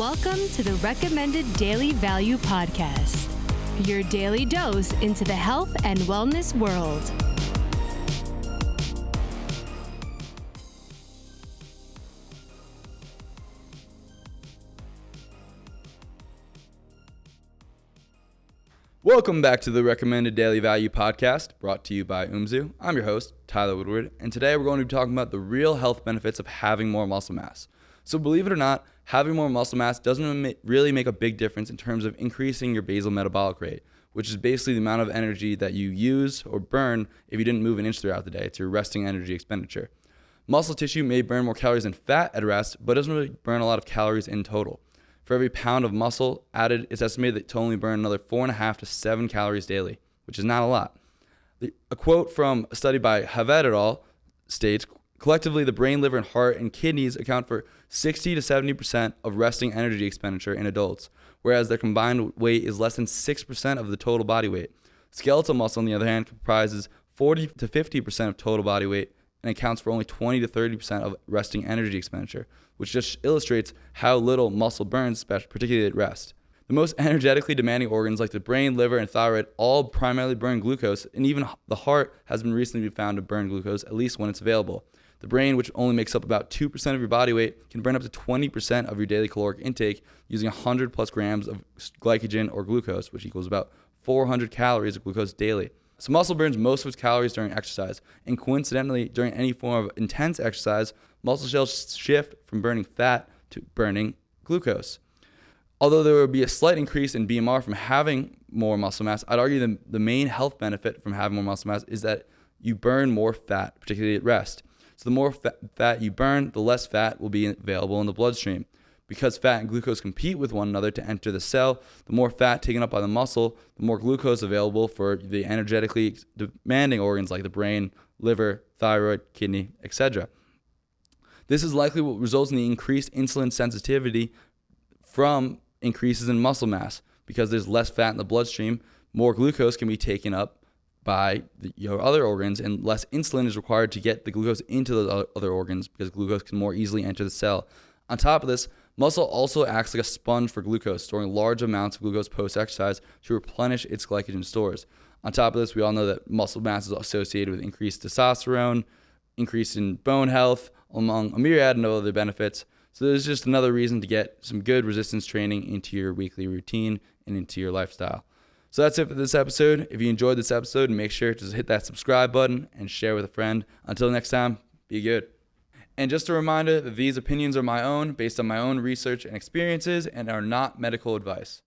Welcome to the Recommended Daily Value Podcast, your daily dose into the health and wellness world. Welcome back to the Recommended Daily Value Podcast, brought to you by Umzu. I'm your host, Tyler Woodward, and today we're going to be talking about the real health benefits of having more muscle mass. So believe it or not, having more muscle mass doesn't really make a big difference in terms of increasing your basal metabolic rate, which is basically the amount of energy that you use or burn if you didn't move an inch throughout the day. It's your resting energy expenditure. Muscle tissue may burn more calories than fat at rest, but doesn't really burn a lot of calories in total. For every pound of muscle added, it's estimated to only burn another 4.5 to 7 calories daily, which is not a lot. A quote from a study by Havet et al. States, collectively, the brain, liver, and heart and kidneys account for 60 to 70% of resting energy expenditure in adults, whereas their combined weight is less than 6% of the total body weight. Skeletal muscle, on the other hand, comprises 40 to 50% of total body weight and accounts for only 20 to 30% of resting energy expenditure, which just illustrates how little muscle burns, particularly at rest. The most energetically demanding organs like the brain, liver, and thyroid all primarily burn glucose, and even the heart has been recently found to burn glucose, at least when it's available. The brain, which only makes up about 2% of your body weight, can burn up to 20% of your daily caloric intake using 100 plus grams of glycogen or glucose, which equals about 400 calories of glucose daily. So muscle burns most of its calories during exercise, and coincidentally, during any form of intense exercise, muscle cells shift from burning fat to burning glucose. Although there will be a slight increase in BMR from having more muscle mass, I'd argue the main health benefit from having more muscle mass is that you burn more fat, particularly at rest. So the more fat you burn, the less fat will be available in the bloodstream. Because fat and glucose compete with one another to enter the cell, the more fat taken up by the muscle, the more glucose available for the energetically demanding organs like the brain, liver, thyroid, kidney, etc. This is likely what results in the increased insulin sensitivity from increases in muscle mass. Because there's less fat in the bloodstream, more glucose can be taken up by your other organs, and less insulin is required to get the glucose into the other organs because glucose can more easily enter the cell. On top of this, muscle also acts like a sponge for glucose, storing large amounts of glucose post-exercise to replenish its glycogen stores. On top of this, we all know that muscle mass is associated with increased testosterone, increase in bone health, among a myriad of other benefits. So there's just another reason to get some good resistance training into your weekly routine and into your lifestyle. So that's it for this episode. If you enjoyed this episode, make sure to hit that subscribe button and share with a friend. Until next time, be good. And just a reminder that these opinions are my own, based on my own research and experiences, and are not medical advice.